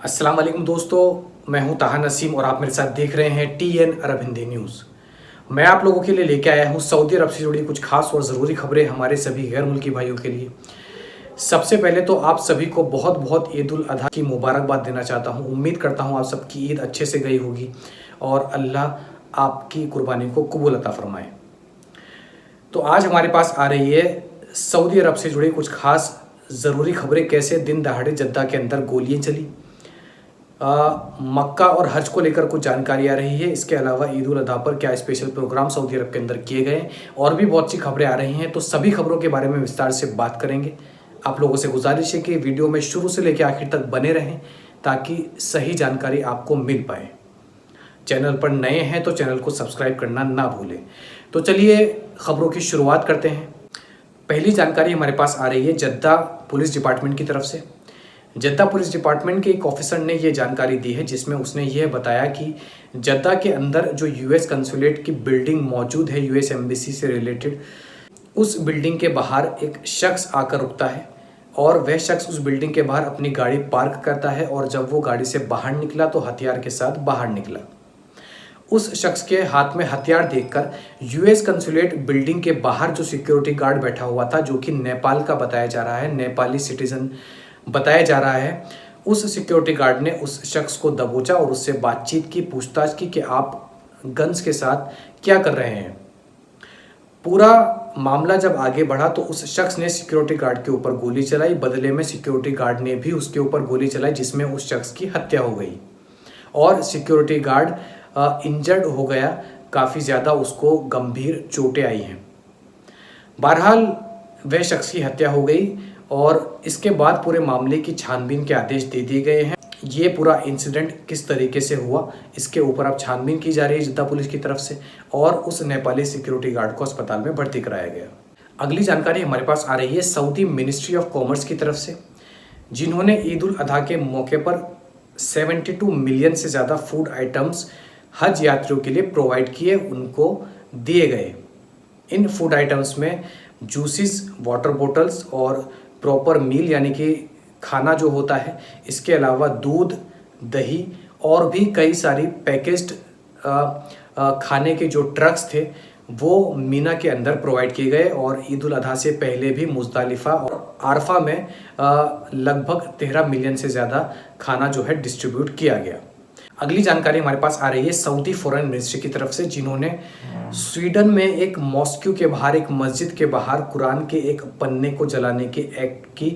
अस्सलाम वालेकुम दोस्तों, मैं हूं ताहा नसीम और आप मेरे साथ देख रहे हैं TN अरब हिंदी न्यूज़। मैं आप लोगों के लिए लेके आया हूं सऊदी अरब से जुड़ी कुछ खास और ज़रूरी खबरें हमारे सभी गैर मुल्की भाइयों के लिए। सबसे पहले तो आप सभी को बहुत बहुत ईद उल अधा की मुबारकबाद देना चाहता हूं। उम्मीद करता हूं आप सबकी ईद अच्छे से गई होगी और अल्लाह आपकी कुर्बानी को कबूल अता फरमाए। तो आज हमारे पास आ रही है सऊदी अरब से जुड़ी कुछ खास ज़रूरी खबरें, कैसे दिन दहाड़े जद्दा के अंदर गोलियां चली, मक्का और हज को लेकर कुछ जानकारी आ रही है। इसके अलावा ईद उल अधा पर क्या स्पेशल प्रोग्राम सऊदी अरब के अंदर किए गए और भी बहुत सी खबरें आ रही हैं। तो सभी खबरों के बारे में विस्तार से बात करेंगे। आप लोगों से गुजारिश है कि वीडियो में शुरू से लेकर आखिर तक बने रहें ताकि सही जानकारी आपको मिल पाए। चैनल पर नए हैं तो चैनल को सब्सक्राइब करना ना भूलें। तो चलिए खबरों की शुरुआत करते हैं। पहली जानकारी हमारे पास आ रही है जद्दा पुलिस डिपार्टमेंट की तरफ से। जद्दा पुलिस डिपार्टमेंट के एक ऑफिसर ने ये जानकारी दी है, जिसमें उसने यह बताया कि जद्दा के अंदर जो यूएस कंसुलेट की बिल्डिंग मौजूद है, यूएस एम्बेसी से रिलेटेड, उस बिल्डिंग के बाहर एक शख्स आकर रुकता है और वह शख्स उस बिल्डिंग के बाहर अपनी गाड़ी पार्क करता है और जब वो गाड़ी से बाहर निकला तो हथियार के साथ बाहर निकला। उस शख्स के हाथ में हथियार देखकर यूएस कंसुलेट बिल्डिंग के बाहर जो सिक्योरिटी गार्ड बैठा हुआ था, जो कि नेपाल का बताया जा रहा है, नेपाली सिटीजन बताया जा रहा है, उस सिक्योरिटी गार्ड ने उस शख्स को दबोचा और उससे बातचीत की, पूछताछ की कि आप गन्स के साथ क्या कर रहे हैं। पूरा मामला जब आगे बढ़ा तो उस शख्स ने सिक्योरिटी गार्ड के ऊपर गोली चलाई। बदले में सिक्योरिटी गार्ड ने भी उसके ऊपर गोली चलाई, जिसमें उस शख्स की हत्या हो गई और सिक्योरिटी गार्ड इंजर्ड हो गया, काफ़ी ज़्यादा उसको गंभीर चोटें आई हैं। बहरहाल वह शख्स की हत्या हो गई और इसके बाद पूरे मामले की छानबीन के आदेश दे दिए गए हैं। ये पूरा इंसिडेंट किस तरीके से हुआ, इसके ऊपर अब छानबीन की जा रही है जद्दा पुलिस की तरफ से और उस नेपाली सिक्योरिटी गार्ड को अस्पताल में भर्ती कराया गया। अगली जानकारी हमारे पास आ रही है सऊदी मिनिस्ट्री ऑफ कॉमर्स की तरफ से, जिन्होंने ईद उल अधा के मौके पर 72 मिलियन से ज़्यादा फूड आइटम्स हज यात्रियों के लिए प्रोवाइड किए, उनको दिए गए। इन फूड आइटम्स में जूसेस, वाटर बोटल्स और प्रॉपर मील यानी कि खाना जो होता है, इसके अलावा दूध, दही और भी कई सारी पैकेज्ड खाने के जो ट्रक्स थे वो मीना के अंदर प्रोवाइड किए गए और ईद उल अधा से पहले भी मुज़दलिफ़ा और आरफा में लगभग 13 मिलियन से ज़्यादा खाना जो है डिस्ट्रीब्यूट किया गया। अगली जानकारी हमारे पास आ रही है सऊदी फॉरेन मिनिस्ट्री की तरफ से, जिन्होंने स्वीडन में एक मॉस्क्यू के बाहर, एक मस्जिद के बाहर कुरान के एक पन्ने को जलाने के एक्ट की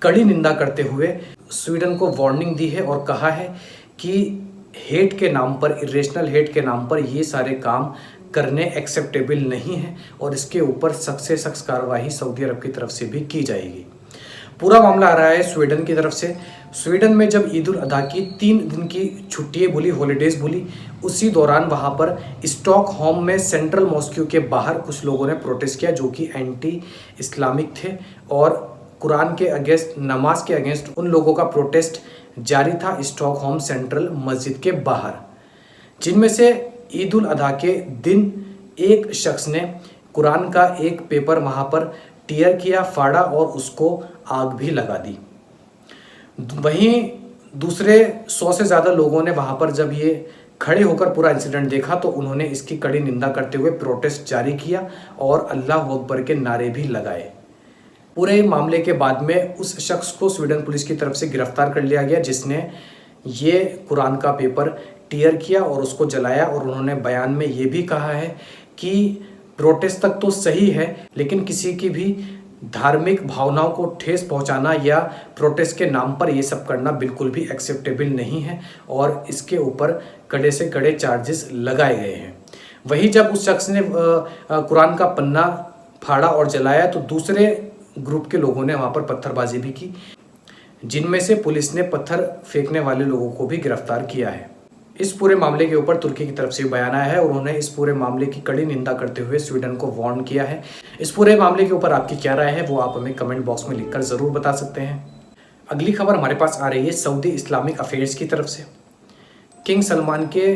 कड़ी निंदा करते हुए स्वीडन को वार्निंग दी है और कहा है कि हेट के नाम पर, इरेशनल हेट के नाम पर ये सारे काम करने एक्सेप्टेबल नहीं है और इसके ऊपर सख्त से सख्त कार्रवाई सऊदी अरब की तरफ से भी की जाएगी। पूरा मामला आ रहा है स्वीडन की तरफ से। स्वीडन में जब ईद उल अधा की 3 दिन की छुट्टियाँ बोली, हॉलीडेज़ बोली, उसी दौरान वहाँ पर स्टॉकहोम में सेंट्रल मॉस्क्यू के बाहर कुछ लोगों ने प्रोटेस्ट किया जो कि एंटी इस्लामिक थे और कुरान के अगेंस्ट, नमाज के अगेंस्ट उन लोगों का प्रोटेस्ट जारी था स्टॉकहोम सेंट्रल मस्जिद के बाहर, जिनमें से ईद उल अधा के दिन एक शख्स ने कुरान का एक पेपर वहाँ पर टीयर किया, फाड़ा और उसको आग भी लगा दी। वहीं दूसरे 100 से ज़्यादा लोगों ने वहाँ पर जब ये खड़े होकर पूरा इंसिडेंट देखा तो उन्होंने इसकी कड़ी निंदा करते हुए प्रोटेस्ट जारी किया और अल्लाह अकबर के नारे भी लगाए। पूरे मामले के बाद में उस शख्स को स्वीडन पुलिस की तरफ से गिरफ्तार कर लिया गया, जिसने ये कुरान का पेपर टीयर किया और उसको जलाया और उन्होंने बयान में ये भी कहा है कि प्रोटेस्ट तक तो सही है, लेकिन किसी की भी धार्मिक भावनाओं को ठेस पहुंचाना या प्रोटेस्ट के नाम पर ये सब करना बिल्कुल भी एक्सेप्टेबल नहीं है और इसके ऊपर कड़े से कड़े चार्जेस लगाए गए हैं। वहीं जब उस शख्स ने कुरान का पन्ना फाड़ा और जलाया तो दूसरे ग्रुप के लोगों ने वहाँ पर पत्थरबाजी भी की, जिनमें से पुलिस ने पत्थर फेंकने वाले लोगों को भी गिरफ्तार किया है। इस पूरे मामले के ऊपर तुर्की की तरफ से बयान आया है और उन्होंने इस पूरे मामले की कड़ी निंदा करते हुए स्वीडन को वार्न किया है। इस पूरे मामले के ऊपर आपकी क्या राय है वो आप हमें कमेंट बॉक्स में लिखकर ज़रूर बता सकते हैं। अगली खबर हमारे पास आ रही है सऊदी इस्लामिक अफेयर्स की तरफ से। किंग सलमान के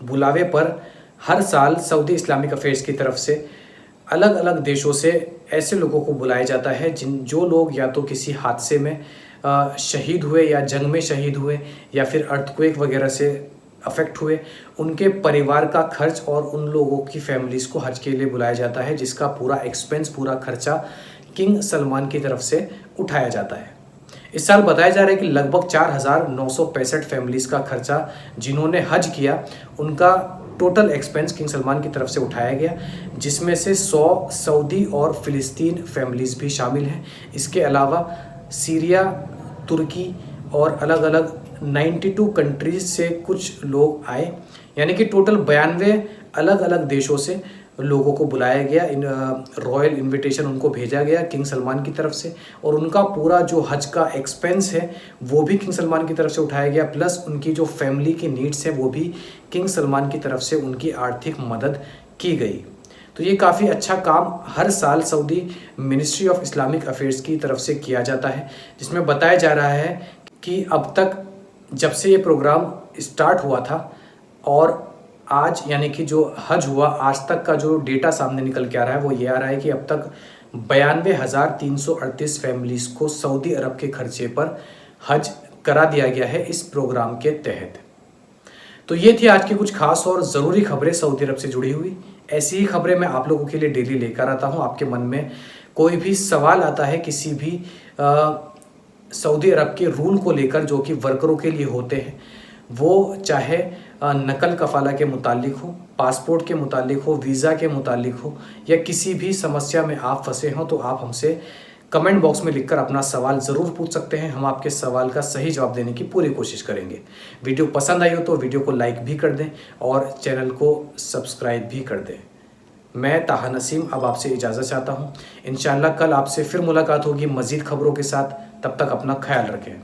बुलावे पर हर साल सऊदी इस्लामिक अफेयर्स की तरफ से अलग अलग देशों से ऐसे लोगों को बुलाया जाता है जो लोग या तो किसी हादसे में शहीद हुए या जंग में शहीद हुए या फिर अर्थक्वेक वगैरह से अफेक्ट हुए, उनके परिवार का खर्च और उन लोगों की फैमिलीज़ को हज के लिए बुलाया जाता है, जिसका पूरा एक्सपेंस, पूरा खर्चा किंग सलमान की तरफ से उठाया जाता है। इस साल बताया जा रहा है कि लगभग 4,965 फैमिलीज़ का खर्चा जिन्होंने हज किया, उनका टोटल एक्सपेंस किंग सलमान की तरफ से उठाया गया, जिसमें से 100 सऊदी और फ़िलिस्तीन फैमिलीज़ भी शामिल हैं। इसके अलावा सीरिया, तुर्की और अलग अलग 92 कंट्रीज़ से कुछ लोग आए, यानी कि टोटल 92 अलग अलग देशों से लोगों को बुलाया गया। रॉयल इनविटेशन उनको भेजा गया किंग सलमान की तरफ से, और उनका पूरा जो हज का एक्सपेंस है वो भी किंग सलमान की तरफ से उठाया गया, प्लस उनकी जो फैमिली की नीड्स है वो भी किंग सलमान की तरफ से उनकी आर्थिक मदद की गई। तो ये काफ़ी अच्छा काम हर साल Saudi ministry of Islamic affairs की तरफ से किया जाता है, जिसमें बताया जा रहा है कि अब तक जब से ये प्रोग्राम स्टार्ट हुआ था और आज यानी कि जो हज हुआ, आज तक का जो डेटा सामने निकल के आ रहा है वो ये आ रहा है कि अब तक 92,338 फैमिलीज़ को सऊदी अरब के खर्चे पर हज करा दिया गया है इस प्रोग्राम के तहत। तो ये थी आज की कुछ खास और ज़रूरी खबरें सऊदी अरब से जुड़ी हुई। ऐसी ही खबरें मैं आप लोगों के लिए डेली लेकर आता हूँ। आपके मन में कोई भी सवाल आता है किसी भी सऊदी अरब के रूल को लेकर जो कि वर्करों के लिए होते हैं, वो चाहे नकल कफ़ाला के मुतालिक हो, पासपोर्ट के मुतालिक हो, वीज़ा के मुतालिक हो, या किसी भी समस्या में आप फंसे हों, तो आप हमसे कमेंट बॉक्स में लिखकर अपना सवाल ज़रूर पूछ सकते हैं। हम आपके सवाल का सही जवाब देने की पूरी कोशिश करेंगे। वीडियो पसंद आई हो तो वीडियो को लाइक भी कर दें और चैनल को सब्सक्राइब भी कर दें। मैं ताहा नसीम अब आपसे इजाज़त चाहता हूँ। इंशाअल्लाह कल आपसे फिर मुलाकात होगी मज़ीद खबरों के साथ। तब तक अपना ख्याल रखें।